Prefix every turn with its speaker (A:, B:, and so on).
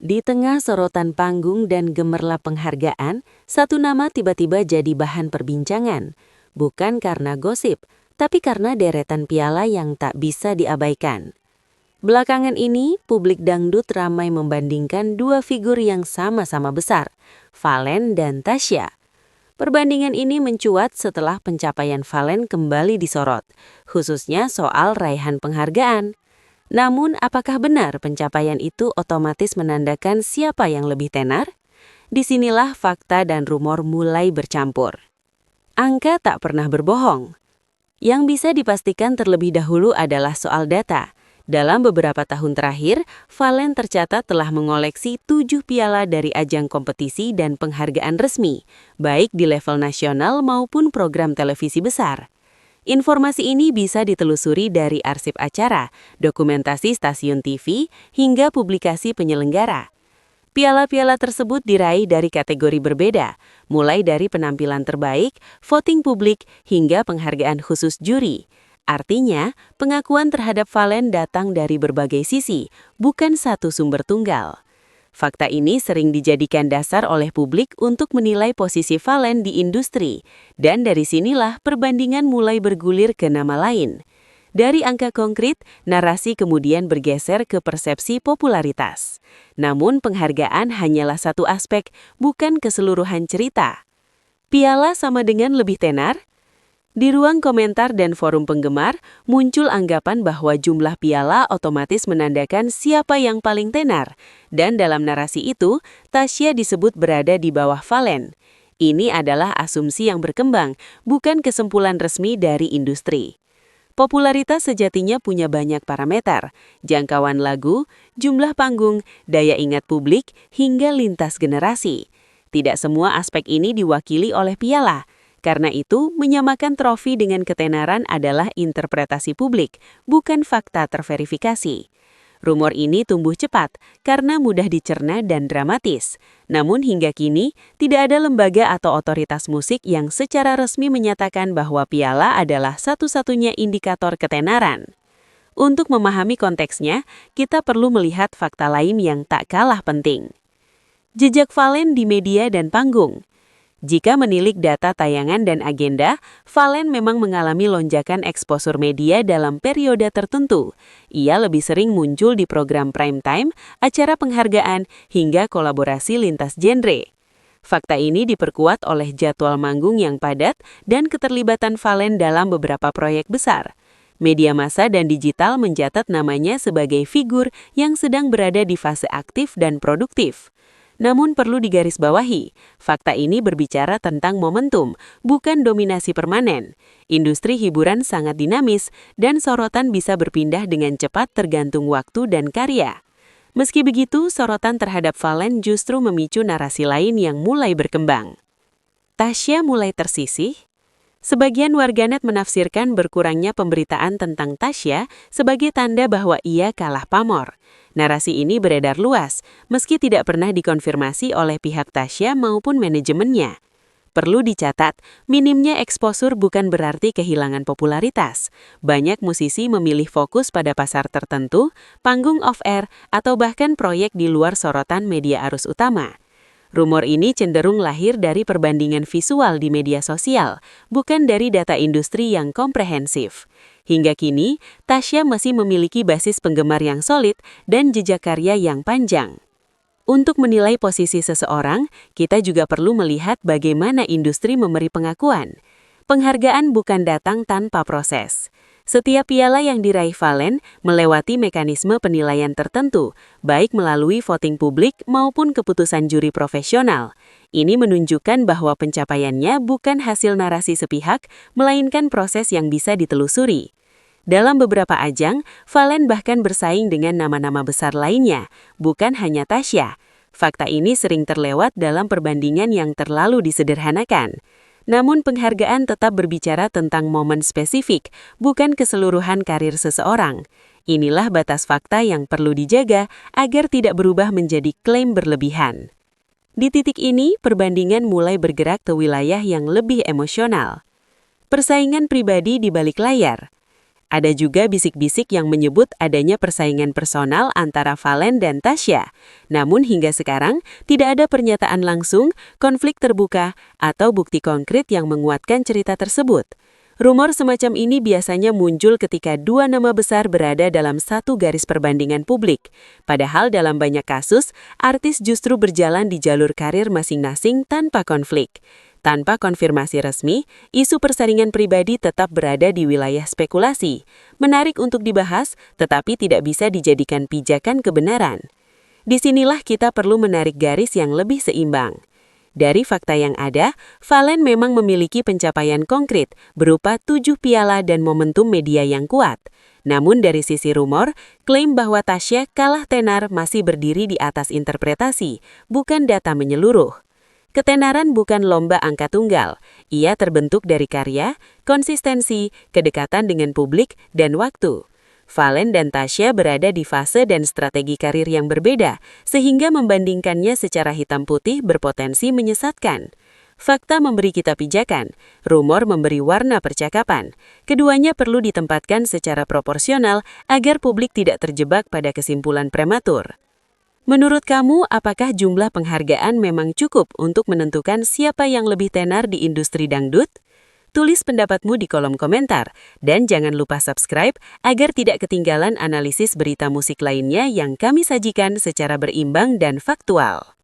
A: Di tengah sorotan panggung dan gemerlap penghargaan, satu nama tiba-tiba jadi bahan perbincangan. Bukan karena gosip, tapi karena deretan piala yang tak bisa diabaikan. Belakangan ini, publik dangdut ramai membandingkan dua figur yang sama-sama besar, Fallen dan Tasya. Perbandingan ini mencuat setelah pencapaian Fallen kembali disorot, khususnya soal raihan penghargaan. Namun, apakah benar pencapaian itu otomatis menandakan siapa yang lebih tenar? Disinilah fakta dan rumor mulai bercampur. Angka tak pernah berbohong. Yang bisa dipastikan terlebih dahulu adalah soal data. Dalam beberapa tahun terakhir, Fallen tercatat telah mengoleksi 7 piala dari ajang kompetisi dan penghargaan resmi, baik di level nasional maupun program televisi besar. Informasi ini bisa ditelusuri dari arsip acara, dokumentasi stasiun TV, hingga publikasi penyelenggara. Piala-piala tersebut diraih dari kategori berbeda, mulai dari penampilan terbaik, voting publik, hingga penghargaan khusus juri. Artinya, pengakuan terhadap Fallen datang dari berbagai sisi, bukan satu sumber tunggal. Fakta ini sering dijadikan dasar oleh publik untuk menilai posisi Fallen di industri, dan dari sinilah perbandingan mulai bergulir ke nama lain. Dari angka konkret, narasi kemudian bergeser ke persepsi popularitas. Namun penghargaan hanyalah satu aspek, bukan keseluruhan cerita. Piala sama dengan lebih tenar? Di ruang komentar dan forum penggemar, muncul anggapan bahwa jumlah piala otomatis menandakan siapa yang paling tenar, dan dalam narasi itu, Tasya disebut berada di bawah Fallen. Ini adalah asumsi yang berkembang, bukan kesimpulan resmi dari industri. Popularitas sejatinya punya banyak parameter, jangkauan lagu, jumlah panggung, daya ingat publik, hingga lintas generasi. Tidak semua aspek ini diwakili oleh piala. Karena itu, menyamakan trofi dengan ketenaran adalah interpretasi publik, bukan fakta terverifikasi. Rumor ini tumbuh cepat karena mudah dicerna dan dramatis. Namun hingga kini, tidak ada lembaga atau otoritas musik yang secara resmi menyatakan bahwa piala adalah satu-satunya indikator ketenaran. Untuk memahami konteksnya, kita perlu melihat fakta lain yang tak kalah penting. Jejak Fallen di media dan panggung. Jika menilik data tayangan dan agenda, Fallen memang mengalami lonjakan eksposur media dalam periode tertentu. Ia lebih sering muncul di program prime time, acara penghargaan, hingga kolaborasi lintas genre. Fakta ini diperkuat oleh jadwal manggung yang padat dan keterlibatan Fallen dalam beberapa proyek besar. Media massa dan digital mencatat namanya sebagai figur yang sedang berada di fase aktif dan produktif. Namun perlu digarisbawahi, fakta ini berbicara tentang momentum, bukan dominasi permanen. Industri hiburan sangat dinamis, dan sorotan bisa berpindah dengan cepat tergantung waktu dan karya. Meski begitu, sorotan terhadap Fallen justru memicu narasi lain yang mulai berkembang. Tasya mulai tersisih. Sebagian warganet menafsirkan berkurangnya pemberitaan tentang Tasya sebagai tanda bahwa ia kalah pamor. Narasi ini beredar luas, meski tidak pernah dikonfirmasi oleh pihak Tasya maupun manajemennya. Perlu dicatat, minimnya eksposur bukan berarti kehilangan popularitas. Banyak musisi memilih fokus pada pasar tertentu, panggung off-air, atau bahkan proyek di luar sorotan media arus utama. Rumor ini cenderung lahir dari perbandingan visual di media sosial, bukan dari data industri yang komprehensif. Hingga kini, Tasya masih memiliki basis penggemar yang solid dan jejak karya yang panjang. Untuk menilai posisi seseorang, kita juga perlu melihat bagaimana industri memberi pengakuan. Penghargaan bukan datang tanpa proses. Setiap piala yang diraih Fallen melewati mekanisme penilaian tertentu, baik melalui voting publik maupun keputusan juri profesional. Ini menunjukkan bahwa pencapaiannya bukan hasil narasi sepihak, melainkan proses yang bisa ditelusuri. Dalam beberapa ajang, Fallen bahkan bersaing dengan nama-nama besar lainnya, bukan hanya Tasya. Fakta ini sering terlewat dalam perbandingan yang terlalu disederhanakan. Namun penghargaan tetap berbicara tentang momen spesifik, bukan keseluruhan karir seseorang. Inilah batas fakta yang perlu dijaga agar tidak berubah menjadi klaim berlebihan. Di titik ini, perbandingan mulai bergerak ke wilayah yang lebih emosional. Persaingan pribadi di balik layar. Ada juga bisik-bisik yang menyebut adanya persaingan personal antara Valen dan Tasya. Namun hingga sekarang, tidak ada pernyataan langsung, konflik terbuka, atau bukti konkret yang menguatkan cerita tersebut. Rumor semacam ini biasanya muncul ketika dua nama besar berada dalam satu garis perbandingan publik. Padahal dalam banyak kasus, artis justru berjalan di jalur karir masing-masing tanpa konflik. Tanpa konfirmasi resmi, isu persaingan pribadi tetap berada di wilayah spekulasi. Menarik untuk dibahas, tetapi tidak bisa dijadikan pijakan kebenaran. Disinilah kita perlu menarik garis yang lebih seimbang. Dari fakta yang ada, Valen memang memiliki pencapaian konkret berupa 7 piala dan momentum media yang kuat. Namun dari sisi rumor, klaim bahwa Tasya kalah tenar masih berdiri di atas interpretasi, bukan data menyeluruh. Ketenaran bukan lomba angka tunggal. Ia terbentuk dari karya, konsistensi, kedekatan dengan publik, dan waktu. Valen dan Tasya berada di fase dan strategi karir yang berbeda, sehingga membandingkannya secara hitam putih berpotensi menyesatkan. Fakta memberi kita pijakan, rumor memberi warna percakapan. Keduanya perlu ditempatkan secara proporsional agar publik tidak terjebak pada kesimpulan prematur. Menurut kamu, apakah jumlah penghargaan memang cukup untuk menentukan siapa yang lebih tenar di industri dangdut? Tulis pendapatmu di kolom komentar, dan jangan lupa subscribe agar tidak ketinggalan analisis berita musik lainnya yang kami sajikan secara berimbang dan faktual.